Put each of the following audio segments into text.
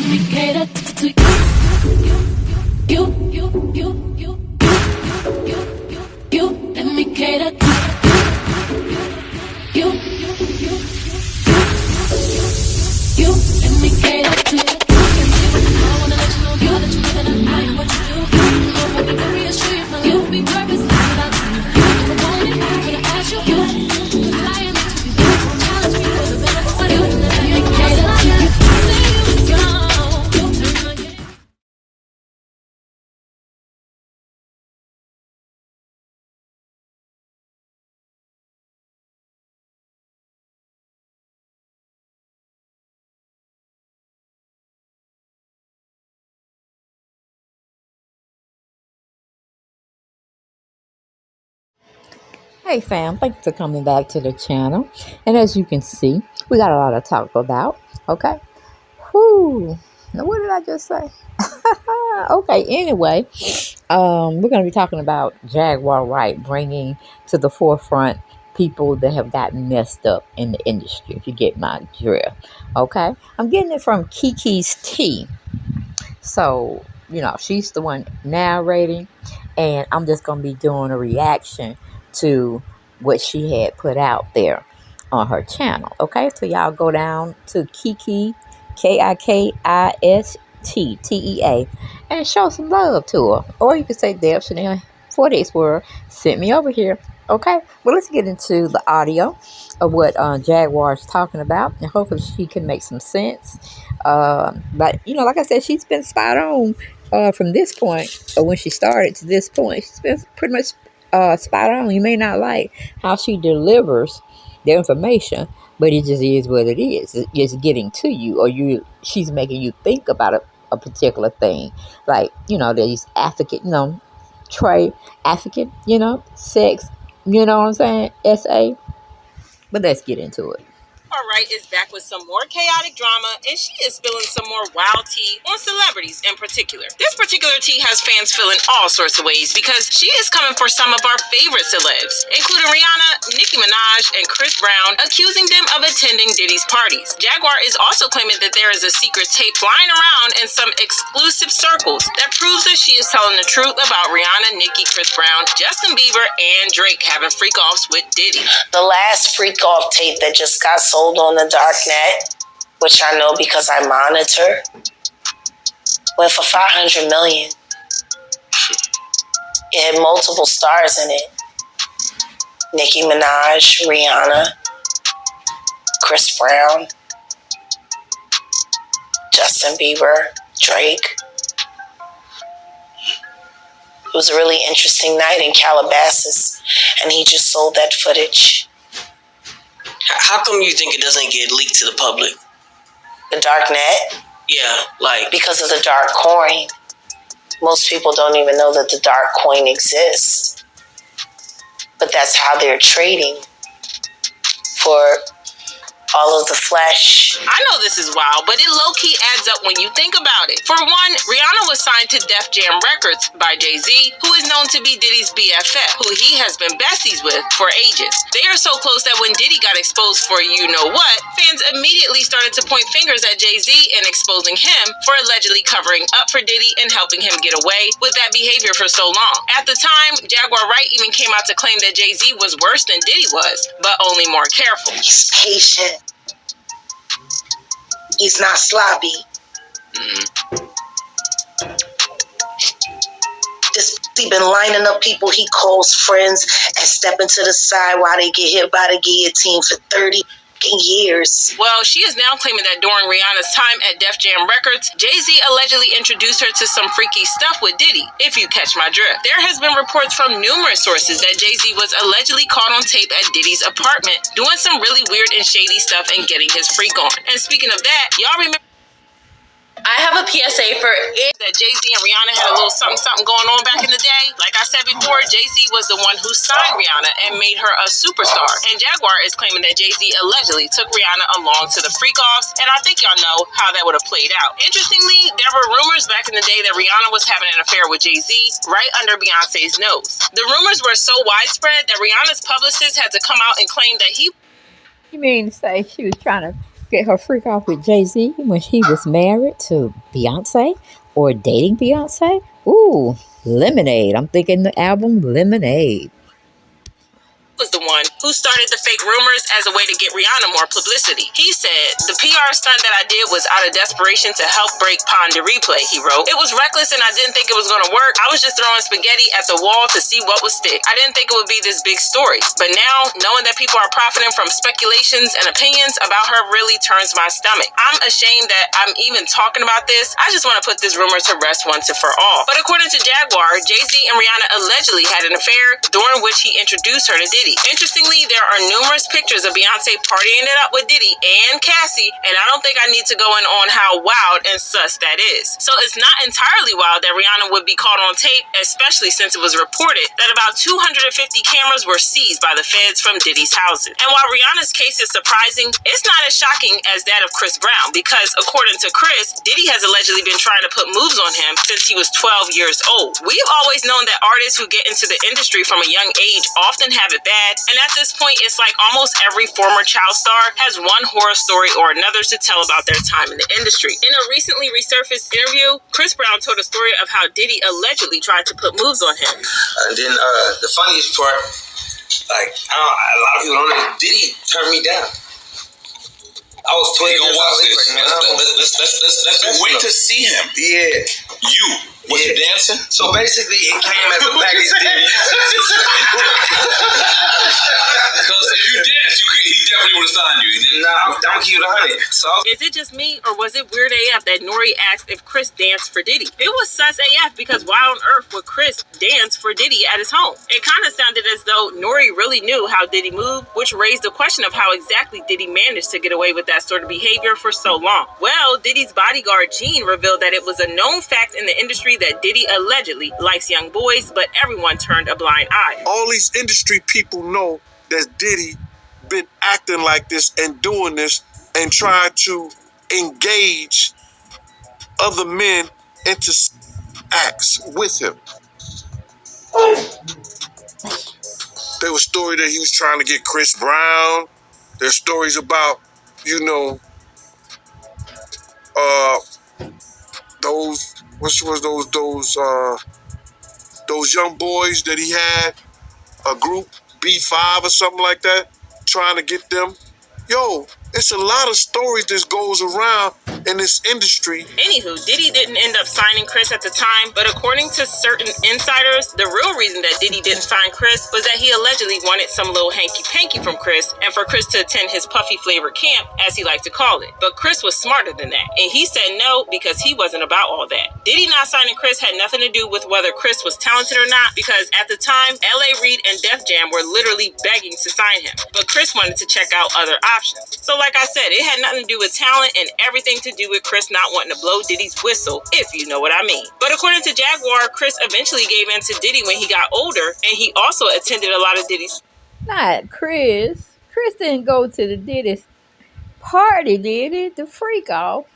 me cater to you. Let me cater to you. Let me cater to you. I wanna let you know, girl, that you live in I am what you do. I want me to reassure you, my life will be purpose without you. If I want it, I'm gonna ask you. Flying into you, challenge me for the better for you. Let me cater to you. Hey fam, thank you for coming back to the channel. And as you can see, we got a lot to talk about. Okay. Whoo. Now what did I just say? Okay, anyway, we're going to be talking about Jaguar Wright bringing to the forefront people that have gotten messed up in the industry, if you get my drift. Okay. I'm getting it from Kiki's Tea. So, she's the one narrating, and I'm just going to be doing a reaction to what she had put out there on her channel. Okay, so y'all go down to Kiki, KIKISTTEA, and show some love to her. Or you could say Deb Chanel 48's World sent me over here. Okay, well, let's get into the audio of what Jaguar is talking about, and hopefully she can make some sense. But like I said, she's been spot on from this point, or when she started to this point. She's been pretty much spot on. You may not like how she delivers the information, but it just is what it is. It's getting to you, or she's making you think about a particular thing, like these African, trade African, sex. You know what I'm saying? SA. But let's get into it. Wright is back with some more chaotic drama, and she is spilling some more wild tea on celebrities in particular. This particular tea has fans feeling all sorts of ways because she is coming for some of our favorite celebs, including Rihanna, Nicki Minaj, and Chris Brown, accusing them of attending Diddy's parties. Jaguar is also claiming that there is a secret tape flying around in some exclusive circles that proves that she is telling the truth about Rihanna, Nicki, Chris Brown, Justin Bieber, and Drake having freak-offs with Diddy. The last freak-off tape that just got sold on the dark net, which I know because I monitor, went for $500 million. It had multiple stars in it. Nicki Minaj, Rihanna, Chris Brown, Justin Bieber, Drake. It was a really interesting night in Calabasas, and he just sold that footage. How come you think it doesn't get leaked to the public? The dark net? Yeah, because of the dark coin. Most people don't even know that the dark coin exists. But that's how they're trading for all of the flesh. I know this is wild, but it low-key adds up when you think about it. For one, Rihanna was signed to Def Jam Records by Jay-Z, who is known to be Diddy's BFF, who he has been besties with for ages. They are so close that when Diddy got exposed for you-know-what, fans immediately started to point fingers at Jay-Z and exposing him for allegedly covering up for Diddy and helping him get away with that behavior for so long. At the time, Jaguar Wright even came out to claim that Jay-Z was worse than Diddy was, but only more careful. He's patient. He's not sloppy. He been lining up people he calls friends and stepping to the side while they get hit by the guillotine for 30 years. Well, she is now claiming that during Rihanna's time at Def Jam Records, Jay-Z allegedly introduced her to some freaky stuff with Diddy, if you catch my drift. There has been reports from numerous sources that Jay-Z was allegedly caught on tape at Diddy's apartment, doing some really weird and shady stuff and getting his freak on. And speaking of that, y'all remember I have a PSA for it that Jay-Z and Rihanna had a little something going on back in the day. Like I said before, Jay-Z was the one who signed Rihanna and made her a superstar. And Jaguar is claiming that Jay-Z allegedly took Rihanna along to the freak-offs, and I think y'all know how that would have played out. Interestingly, there were rumors back in the day that Rihanna was having an affair with Jay-Z right under Beyonce's nose. The rumors were so widespread that Rihanna's publicist had to come out and claim that he... You mean to say she was trying to get her freak off with Jay-Z when he was married to Beyonce or dating Beyonce? Ooh, Lemonade. I'm thinking the album Lemonade. Was the one who started the fake rumors as a way to get Rihanna more publicity. He said, "The PR stunt that I did was out of desperation to help break Pon de Replay," he wrote. "It was reckless and I didn't think it was going to work. I was just throwing spaghetti at the wall to see what would stick. I didn't think it would be this big story. But now, knowing that people are profiting from speculations and opinions about her really turns my stomach. I'm ashamed that I'm even talking about this. I just want to put this rumor to rest once and for all." But according to Jaguar, Jay-Z and Rihanna allegedly had an affair during which he introduced her to Diddy. Interestingly, there are numerous pictures of Beyonce partying it up with Diddy and Cassie, and I don't think I need to go in on how wild and sus that is. So it's not entirely wild that Rihanna would be caught on tape, especially since it was reported that about 250 cameras were seized by the feds from Diddy's houses. And while Rihanna's case is surprising, it's not as shocking as that of Chris Brown, because according to Chris, Diddy has allegedly been trying to put moves on him since he was 12 years old. We've always known that artists who get into the industry from a young age often have it bad. And at this point, it's like almost every former child star has one horror story or another to tell about their time in the industry. In a recently resurfaced interview, Chris Brown told a story of how Diddy allegedly tried to put moves on him. And then the funniest part, like, a lot of people don't know, Diddy turned me down. I was 12 years old. Let's wait to see him. Yeah. Was he dancing? So basically, it came as a package deal. Because if you danced, he definitely would have signed you. Nah, I'm gonna keep it 100. So is it just me, or was it weird AF that Nori asked if Chris danced for Diddy? It was sus AF, because why on earth would Chris dance for Diddy at his home? It kind of sounded as though Nori really knew how Diddy moved, which raised the question of how exactly Diddy managed to get away with that sort of behavior for so long. Well, Diddy's bodyguard Gene revealed that it was a known fact in the industry that Diddy allegedly likes young boys, but everyone turned a blind eye. All these industry people know that Diddy been acting like this and doing this and trying to engage other men into acts with him. There was a story that he was trying to get Chris Brown. There's stories about, those young boys that he had, a group, B5 or something like that, trying to get them. Yo, it's a lot of stories that goes around in this industry. Anywho, Diddy didn't end up signing Chris at the time, but according to certain insiders, the real reason that Diddy didn't sign Chris was that he allegedly wanted some little hanky-panky from Chris, and for Chris to attend his puffy-flavored camp, as he liked to call it. But Chris was smarter than that, and he said no because he wasn't about all that. Diddy not signing Chris had nothing to do with whether Chris was talented or not, because at the time, L.A. Reid and Def Jam were literally begging to sign him, but Chris wanted to check out other options. So like I said, it had nothing to do with talent and everything to do with Chris not wanting to blow Diddy's whistle, if you know what I mean. But according to Jaguar, Chris eventually gave in to Diddy when he got older, and he also attended a lot of Diddy's. Not Chris. Chris didn't go to the Diddy's party, did he? The freak off.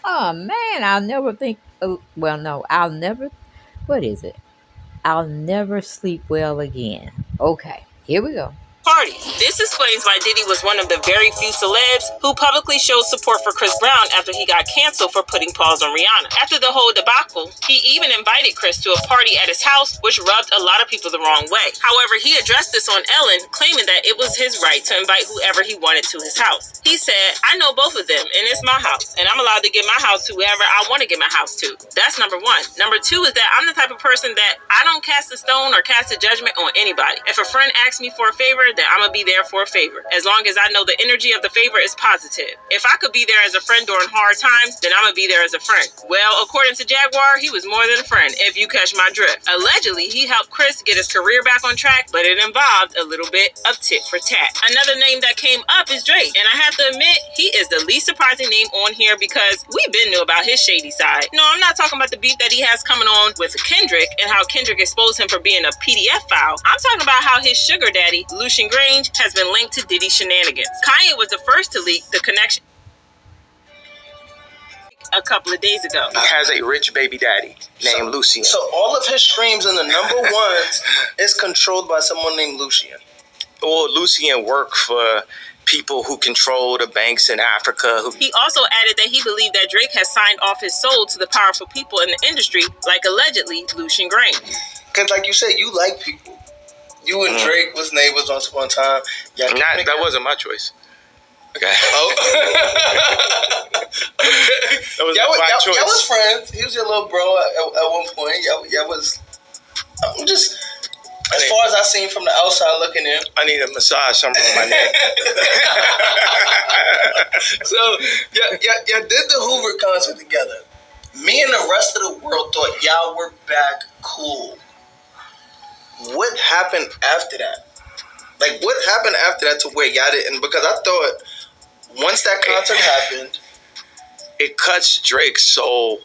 Oh man, I'll never think. I'll never. What is it? I'll never sleep well again. Okay, here we go. Parties. This explains why Diddy was one of the very few celebs who publicly showed support for Chris Brown after he got canceled for putting paws on Rihanna. After the whole debacle, he even invited Chris to a party at his house, which rubbed a lot of people the wrong way. However, he addressed this on Ellen, claiming that it was his right to invite whoever he wanted to his house. He said, "I know both of them, and it's my house, and I'm allowed to give my house to whoever I want to give my house to." That's number one. Number two is that I'm the type of person that I don't cast a stone or cast a judgment on anybody. If a friend asks me for a favor, then I'm gonna be there for a favor, as long as I know the energy of the favor is positive. If I could be there as a friend during hard times, then I'm gonna be there as a friend. Well, according to Jaguar, he was more than a friend, if you catch my drift. Allegedly, he helped Chris get his career back on track, but it involved a little bit of tit for tat. Another name that came up is Drake, and I have to admit, he is the least surprising name on here because we've been knew about his shady side. No, I'm not talking about the beef that he has coming on with Kendrick and how Kendrick exposed him for being a PDF file. I'm talking about how his sugar daddy, Lucian Grange, has been linked to Diddy shenanigans. Kanye was the first to leak the connection a couple of days ago. He has a rich baby daddy named Lucian. So all of his streams in the number ones is controlled by someone named Lucian. Well, Lucian worked for people who control the banks in Africa. He also added that he believed that Drake has signed off his soul to the powerful people in the industry, like allegedly Lucian Grainge. Because like you said, you like people. You and Drake was neighbors once upon a time. That wasn't my choice. Okay. Oh. That was my choice. Y'all was friends. He was your little bro at one point. Y'all was... I'm just... As far as I seen from the outside looking in. I need a massage somewhere on my neck. So, y'all did the Hoover concert together. Me and the rest of the world thought y'all were back cool. What happened after that? Like, what happened after that to where y'all didn't? Because I thought once that concert happened... It cuts Drake's soul.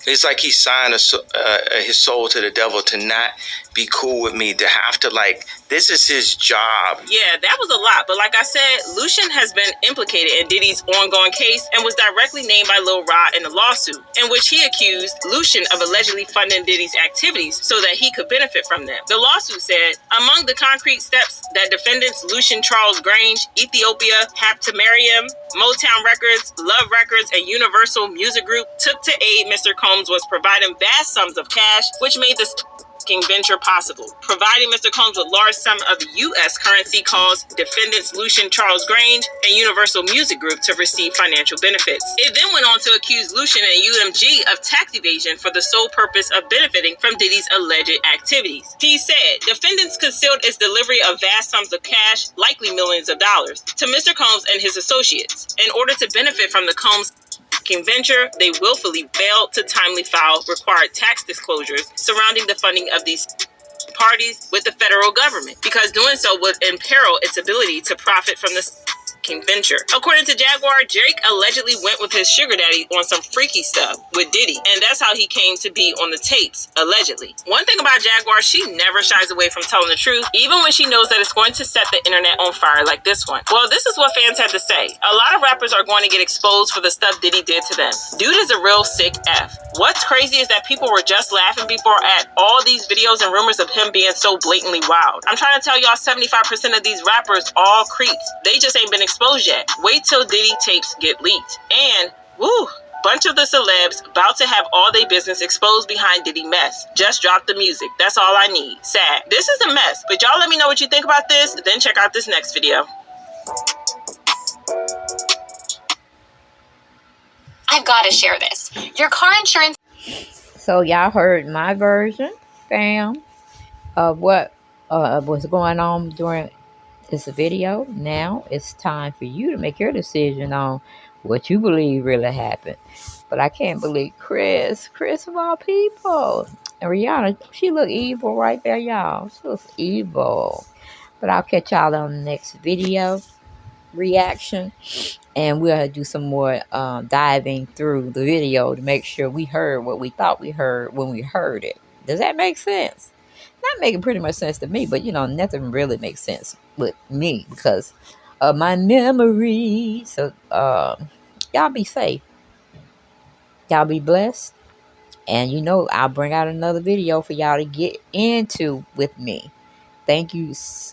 It's like he signed his soul to the devil to not be cool with me, to have to, like, this is his job. Yeah, that was a lot. But like I said, Lucian has been implicated in Diddy's ongoing case and was directly named by Lil Rod in the lawsuit, in which he accused Lucian of allegedly funding Diddy's activities so that he could benefit from them. The lawsuit said, among the concrete steps that defendants Lucian Charles Grainge, Ethiopia, Haptamariam, Motown Records, Love Records, and Universal Music Group took to aid Mr. Combs was providing vast sums of cash, which made this venture possible. Providing Mr. Combs with large sum of U.S. currency caused defendants Lucian Charles Grainge and Universal Music Group to receive financial benefits. It then went on to accuse Lucian and UMG of tax evasion for the sole purpose of benefiting from Diddy's alleged activities. He said defendants concealed its delivery of vast sums of cash, likely millions of dollars, to Mr. Combs and his associates. In order to benefit from the Combs venture, they willfully failed to timely file required tax disclosures surrounding the funding of these parties with the federal government, because doing so would imperil its ability to profit from the venture. According to Jaguar, Drake allegedly went with his sugar daddy on some freaky stuff with Diddy, and that's how he came to be on the tapes, allegedly. One thing about Jaguar, she never shies away from telling the truth, even when she knows that it's going to set the internet on fire like this one. Well, this is what fans had to say. A lot of rappers are going to get exposed for the stuff Diddy did to them. Dude is a real sick F. What's crazy is that people were just laughing before at all these videos and rumors of him being so blatantly wild. I'm trying to tell y'all 75% of these rappers all creeps. They just ain't been exposed yet. Wait till Diddy tapes get leaked. And, woo, bunch of the celebs about to have all their business exposed behind Diddy mess. Just drop the music. That's all I need. Sad. This is a mess, but y'all let me know what you think about this, then check out this next video. I've got to share this. Your car insurance... So y'all heard my version, fam, of what was going on during this video. Now it's time for you to make your decision on what you believe really happened. But I can't believe Chris of all people, and Rihanna, she look evil right there, y'all. She looks evil. But I'll catch y'all on the next video reaction, and we'll do some more diving through the video to make sure we heard what we thought we heard when we heard it. Does that make sense? Not making pretty much sense to me, but nothing really makes sense with me because of my memory. So y'all be safe, y'all be blessed, and I'll bring out another video for y'all to get into with me. Thank you so